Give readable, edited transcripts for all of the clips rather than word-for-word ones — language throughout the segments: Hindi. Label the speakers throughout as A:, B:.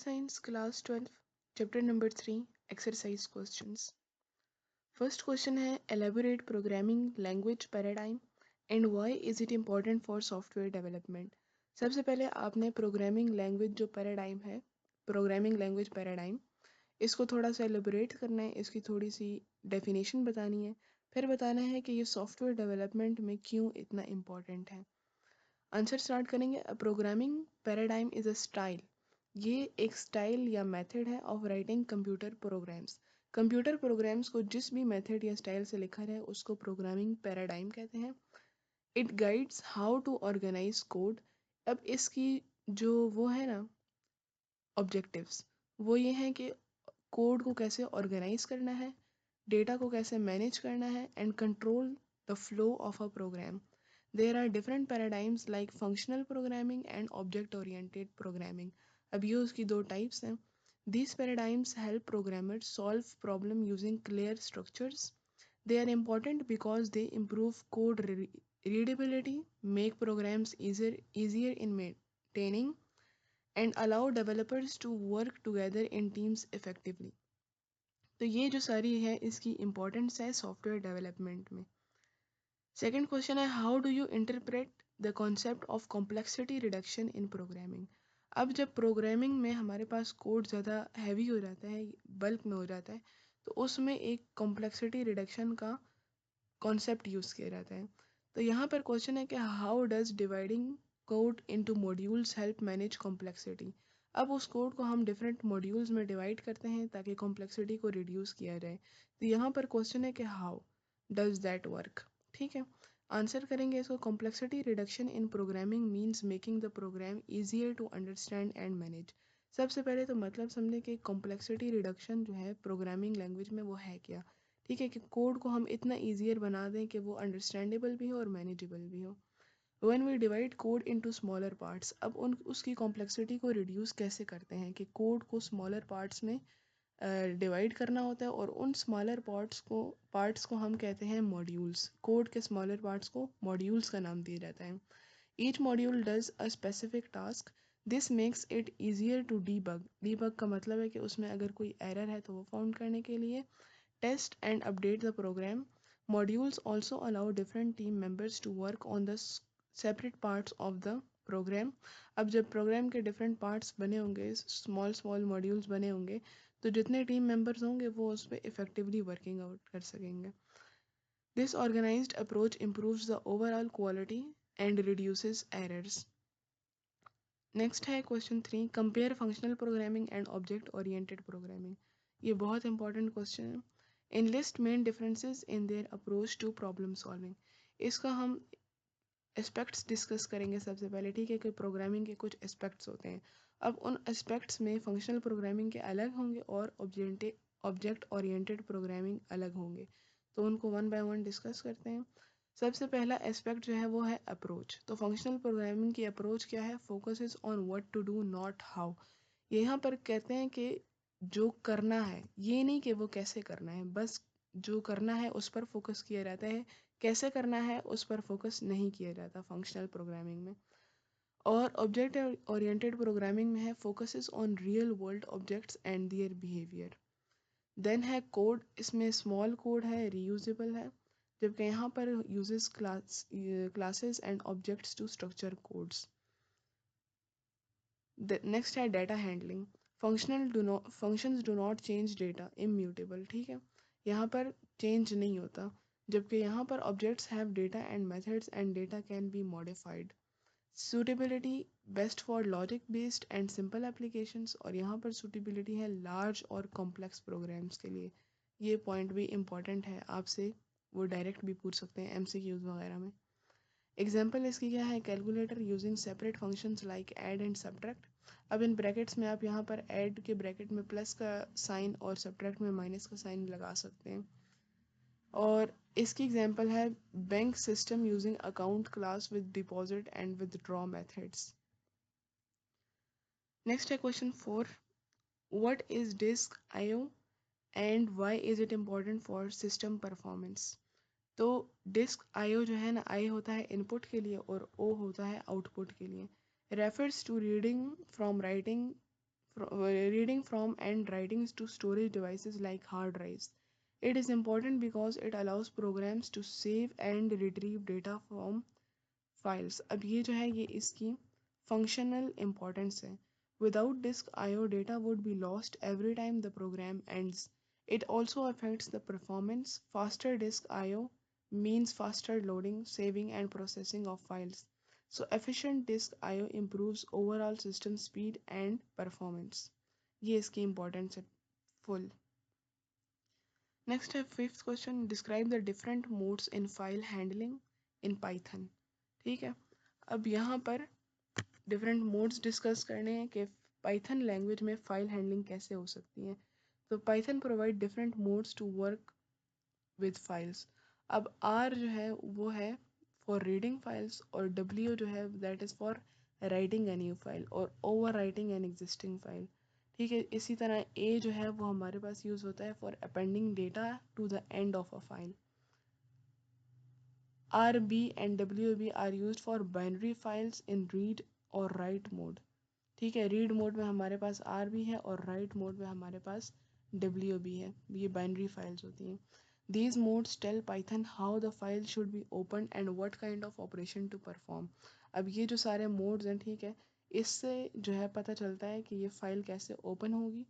A: Science, Class 12, Chapter number 3, Exercise Questions. First question है Elaborate Programming Language Paradigm and why is it important for software development. सबसे पहले आपने प्रोग्रामिंग लैंग्वेज जो पैराडाइम है, प्रोग्रामिंग लैंग्वेज पैराडाइम, इसको थोड़ा सा एलेबोरेट करना है, इसकी थोड़ी सी डेफिनेशन बतानी है, फिर बताना है कि ये सॉफ्टवेयर डेवलपमेंट में क्यों इतना इम्पोर्टेंट है. आंसर स्टार्ट करेंगे. A programming paradigm is a style. ये एक स्टाइल या मेथड है of writing computer programs. Computer programs को जिस भी मेथड या स्टाइल से लिखा है उसको प्रोग्रामिंग पैराडाइम कहते हैं. It guides how to organise code. अब इसकी जो वो है ना ऑब्जेक्टिव्स, वो ये हैं कि कोड को कैसे ऑर्गेनाइज करना है, डेटा को कैसे मैनेज करना है and control the flow of a program. There are different paradigms like functional programming and object-oriented programming. अब ये उसकी दो types हैं. These paradigms help programmers solve problem using clear structures. They are important because they improve code readability, make programs easier in maintaining, and allow developers to work together in teams effectively. तो ये जो सारी है इसकी importance है सॉफ्टवेयर डेवलपमेंट में. सेकेंड क्वेश्चन है how do you interpret the concept of complexity reduction in programming. अब जब प्रोग्रामिंग में हमारे पास कोड ज़्यादा हैवी हो जाता है, बल्क में हो जाता है, तो उसमें एक कॉम्प्लेक्सिटी रिडक्शन का कॉन्सेप्ट यूज़ किया जाता है. तो यहाँ पर क्वेश्चन है कि how does dividing code into modules help manage complexity. अब उस कोड को हम डिफरेंट मॉड्यूल्स में डिवाइड करते हैं ताकि कॉम्प्लेक्सिटी को रिड्यूस किया जाए. तो यहाँ पर क्वेश्चन है कि हाउ डज दैट वर्क. ठीक है, आंसर करेंगे इसको. Complexity reduction in programming means making the program easier to understand and manage. सबसे पहले तो मतलब समझे कि कॉम्प्लेक्सिटी रिडक्शन जो है प्रोग्रामिंग लैंग्वेज में वो है क्या. ठीक है, कि कोड को हम इतना ईजियर बना दें कि वो अंडरस्टैंडेबल भी हो और मैनेजेबल भी हो. When we divide code into smaller parts, अब उसकी कॉम्प्लेक्सिटी को रिड्यूस कैसे करते हैं कि कोड को स्मॉलर पार्ट्स में डिवाइड करना होता है और उन स्मॉलर पार्ट्स को हम कहते हैं मॉड्यूल्स. कोड के स्मॉलर पार्ट्स को मॉड्यूल्स का नाम दिया जाता है. Each module does a specific task. This makes it easier to debug. Debug का मतलब है कि उसमें अगर कोई एरर है तो वो फाउंड करने के लिए. Test and update the program. Modules also allow different team members to work on the separate parts of the program. अब जब प्रोग्राम के डिफरेंट पार्ट्स बने होंगे, स्मॉल स्मॉल मॉड्यूल्स बने होंगे, तो जितने टीम मेंबर्स होंगे वो उस पर इफेक्टिवली वर्किंग आउट कर सकेंगे. This organised approach improves the overall quality and reduces errors. Next है question 3, compare functional programming and object oriented programming. ये बहुत इंपॉर्टेंट क्वेश्चन है. Enlist main differences in their approach to problem solving. इसका हम एस्पेक्ट्स डिस्कस करेंगे सबसे पहले. ठीक है, कि प्रोग्रामिंग के कुछ एस्पेक्ट्स होते हैं. अब उन एस्पेक्ट्स में फंक्शनल प्रोग्रामिंग के अलग होंगे और ऑब्जेक्ट ओरिएंटेड प्रोग्रामिंग अलग होंगे. तो उनको वन बाय वन डिस्कस करते हैं. सबसे पहला एस्पेक्ट जो है वो है अप्रोच. तो फंक्शनल प्रोग्रामिंग की अप्रोच क्या है? Focuses on what to do not how. यहाँ पर कहते हैं कि जो करना है, ये नहीं कि वो कैसे करना है, बस जो करना है उस पर फोकस किया जाता है. कैसे करना है उस पर फोकस नहीं किया जाता फंक्शनल प्रोग्रामिंग में. और ऑब्जेक्ट ओरिएंटेड प्रोग्रामिंग में है focuses on real world objects and their behaviour. Then है कोड. इसमें स्मॉल कोड है, रीयूजेबल है, जबकि यहाँ पर uses classes and objects to structure codes. Next है data handling. Functions do not change data, immutable. ठीक है, यहाँ पर चेंज नहीं होता, जबकि यहाँ पर objects have data and methods and data can be modified. Suitability best for logic based and simple applications, और यहाँ पर सूटेबिलिटी है लार्ज और कॉम्प्लेक्स प्रोग्राम्स के लिए. ये पॉइंट भी इम्पॉर्टेंट है, आपसे वो डायरेक्ट भी पूछ सकते हैं MCQs वगैरह में. एग्जाम्पल इसकी क्या है? Calculator using separate functions like add and subtract. अब इन ब्रैकेट्स में आप यहाँ पर ऐड के ब्रैकेट में प्लस का साइन और सब्ट्रैक्ट में माइनस का साइन लगा सकते हैं. और इसकी एग्जांपल है bank system using account class with deposit and withdraw methods. Next है question 4, what is disk IO and why is it important for system performance. तो डिस्क IO जो है ना, I होता है इनपुट के लिए और O होता है आउटपुट के लिए. Refers to reading from writing reading from and writing to storage devices like hard drives. It is important because it allows programs to save and retrieve data from files. अब ये जो है ये इसकी functional importance है. Without disk I/O, data would be lost every time the program ends. It also affects the performance. Faster disk I/O means faster loading, saving, and processing of files. So efficient disk I/O improves overall system speed and performance. ये इसकी importance है full. Next है fifth question. Describe the different modes in file handling in Python. ठीक है. अब यहाँ पर डिफरेंट मोड्स डिस्कस करने हैं कि पाइथन लैंग्वेज में फाइल हैंडलिंग कैसे हो सकती है. तो Python provide different modes to work with files. अब आर जो है वो है फॉर रीडिंग फाइल्स और डब्ल्यू जो है that is for writing a new file और overwriting an existing file. ठीक है. इसी तरह ए जो है वो हमारे पास यूज़ होता है for appending data to the end of a file. R, B and WB are used for binary files in read और write mode. ठीक है. रीड मोड में हमारे पास R भी है और राइट मोड में हमारे पास W भी है. ये बाइनरी फाइल्स होती हैं. These modes tell Python how the file should be opened and what kind of operation to perform. अब ये जो सारे मोड्स हैं ठीक है इससे जो है पता चलता है कि ये फाइल कैसे ओपन होगी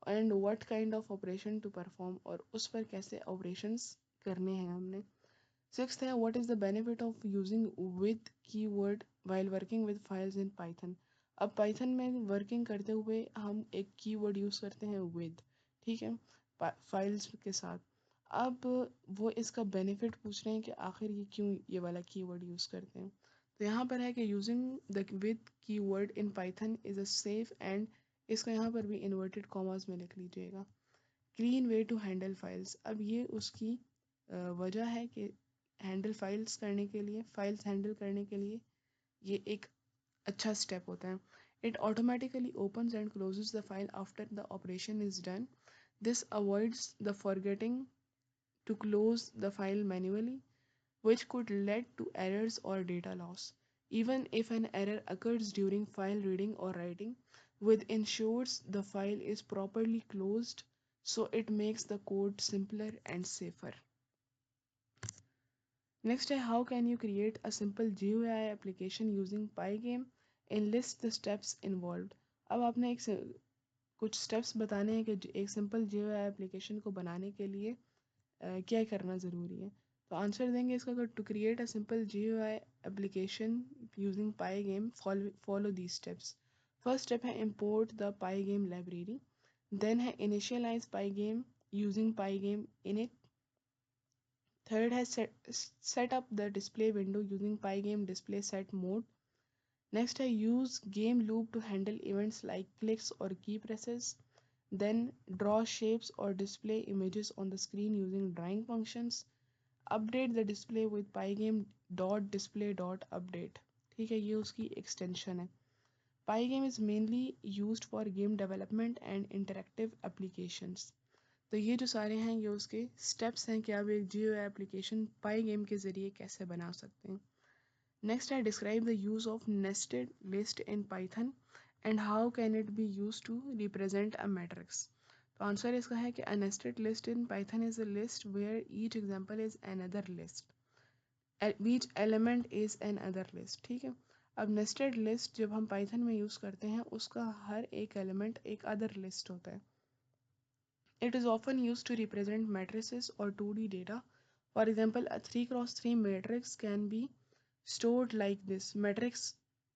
A: and what kind of operation to perform और उस पर कैसे ऑपरेशंस करने हैं हमने. Sixth है what is the benefit of using with keyword while working with files in Python. अब Python में वर्किंग करते हुए हम एक कीवर्ड यूज़ करते हैं with. ठीक है. फाइल्स के साथ. अब वो इसका बेनिफिट पूछ रहे हैं कि आखिर ये क्यों ये वाला कीवर्ड यूज़ करते हैं. तो यहाँ पर है कि using the with keyword in Python is a safe and इसका यहाँ पर भी इन्वर्टेड कॉमास में लिख लीजिएगा. Clean way to handle files. अब ये उसकी वजह है कि फाइल्स हैंडल करने के लिए ये एक अच्छा स्टेप होता है. It automatically opens and closes the file after the operation is done. This avoids the forgetting to close the file manually, which could lead to errors or data loss. Even if an error occurs during file reading or writing, with ensures the file is properly closed, so it makes the code simpler and safer. Next है how can you create a simple GUI application using Pygame and list the steps involved. अब आपने कुछ steps बताने हैं कि एक simple GUI application को बनाने के लिए क्या करना ज़रूरी है. तो आंसर देंगे इसका कि to create a simple GUI application using Pygame follow these steps. First step है import the Pygame library. Then है initialize Pygame using Pygame init. Third has set up the display window using Pygame display set mode. Next I use game loop to handle events like clicks or key presses. Then draw shapes or display images on the screen using drawing functions. Update the display with pygame dot display dot update. ठीक है ये उसकी extension है. Pygame is mainly used for game development and interactive applications. तो ये जो सारे हैं ये उसके स्टेप्स हैं कि आप एक GUI एप्लीकेशन पाई गेम के ज़रिए कैसे बना सकते हैं. Next I describe the use of nested list in Python and how can it be use to represent a matrix. तो आंसर इसका है कि a nested list in Python is a list where each example is another list, each element is an other list. ठीक है. अब नेस्टेड लिस्ट जब हम पाइथन में यूज़ करते हैं उसका हर एक एलिमेंट एक अदर लिस्ट होता है. It is often used to represent matrices or 2D data. For example, a 3x3 matrix can be stored like this. Matrix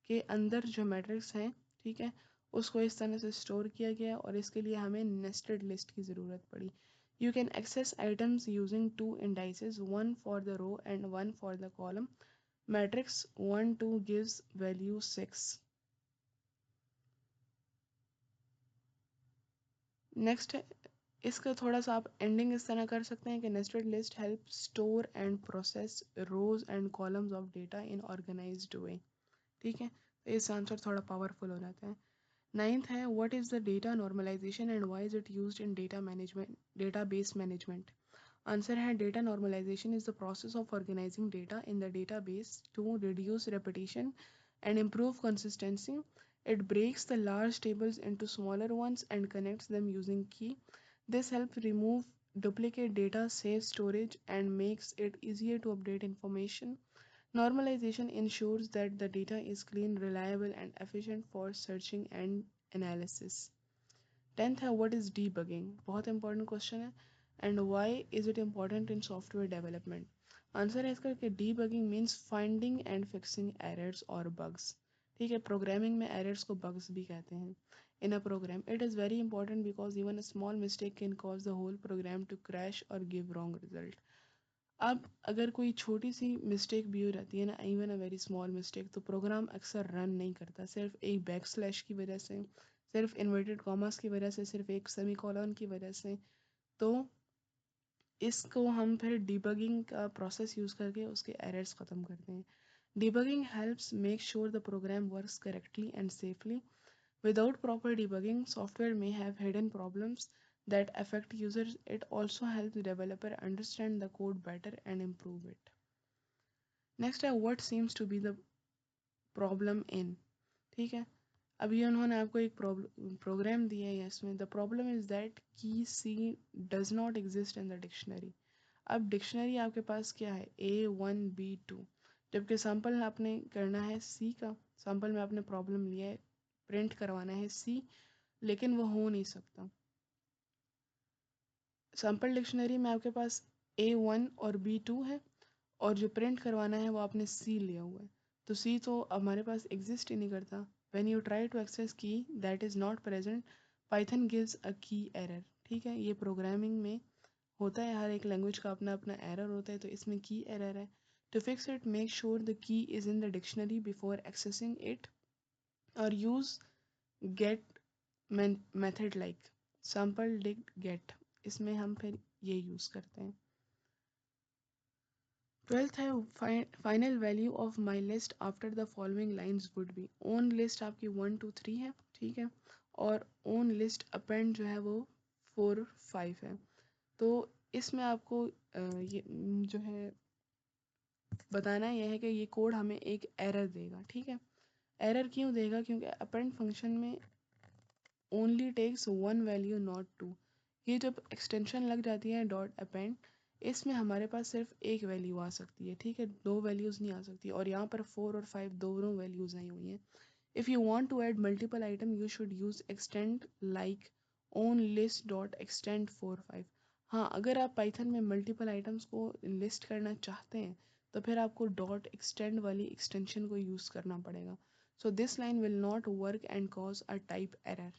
A: के अंदर जो matrix हैं ठीक है उसको इस तरह से store किया गया और इसके लिए हमें nested list की ज़रूरत पड़ी. You can access items using two indices, one for the row and one for the column. Matrix 1 2 gives value 6. Next इसका थोड़ा सा आप एंडिंग इस तरह कर सकते हैं कि nested list help store and process rows and columns of data in organised way. ठीक है. तो इस आंसर थोड़ा पावरफुल हो जाता है. नाइन्थ है what is the data normalisation and why is it used in database management. Answer है data normalisation is the process of organising data in the database to reduce repetition and improve consistency. It breaks the large tables into smaller ones and connects them using key. This helps remove duplicate data, saves storage, and makes it easier to update information. Normalization ensures that the data is clean, reliable, and efficient for searching and analysis. 10th है what is debugging? बहुत important question है. And why is it important in software development? Answer है इसका कि debugging means finding and fixing errors or bugs. ठीक है, प्रोग्रामिंग में errors को bugs भी कहते हैं. In a program, it is very important because even a small mistake can cause the whole program to crash or give wrong result. अब अगर कोई छोटी सी मिस्टेक भी हो जाती है ना, even a very small mistake, तो प्रोग्राम अक्सर रन नहीं करता, सिर्फ एक बैक स्लैश की वजह से, सिर्फ इन्वर्टेड कॉमास की वजह से, सिर्फ एक सेमी कॉलन की वजह से. तो इसको हम फिर डिबगिंग का प्रोसेस यूज़ करके उसके एरर्स ख़त्म करते हैं. Debugging helps make sure the program works correctly and safely. Without proper debugging, software may have hidden problems that affect users. It also helps the developer understand the code better and improve it. Next है what seems to be the problem in. ठीक है, अभी उन्होंने आपको एक प्रोग्राम दिया है इसमें the problem is that key C does not exist in the dictionary. अब डिक्शनरी आपके पास क्या है A1B2, जबकि सैम्पल आपने करना है सी का. सैम्पल में आपने प्रॉब्लम लिया है, प्रिंट करवाना है सी, लेकिन वो हो नहीं सकता. सैम्पल डिक्शनरी में आपके पास A1 और B2 है, और जो प्रिंट करवाना है वो आपने सी लिया हुआ है, तो सी तो हमारे पास एग्जिस्ट ही नहीं करता. When you try to access key that is not present, Python gives a key error. ठीक है, ये प्रोग्रामिंग में होता है, हर एक लैंग्वेज का अपना अपना एरर होता है, तो इसमें की एरर है. To fix it make sure the key is in the dictionary before accessing it, और use get method like sample dict get. इसमें हम फिर ये यूज़ करते हैं. 12th है final value of my list after the following lines would be. Own list आपकी 1 2 3 है, ठीक है, और ओन लिस्ट अपेंड जो है वो 4 5 है. तो इसमें आपको ये जो है बताना यह है कि ये कोड हमें एक एरर देगा. ठीक है, एरर क्यों देगा? क्योंकि अपेंड फंक्शन में only takes one value not two. ये जब एक्सटेंशन लग जाती है डॉट अपेंड, इसमें हमारे पास सिर्फ एक वैल्यू आ सकती है. ठीक है, दो वैल्यूज़ नहीं आ सकती, और यहाँ पर 4 और 5 दोनों वैल्यूज़ आई हुई हैं. If you want to add multiple item you should use extend like own list dot extend 4 5. हाँ, अगर आप पाइथन में मल्टीपल आइटम्स को लिस्ट करना चाहते हैं तो फिर आपको डॉट एक्सटेंड वाली एक्सटेंशन को यूज़ करना पड़ेगा. So this line will not work and cause a type error.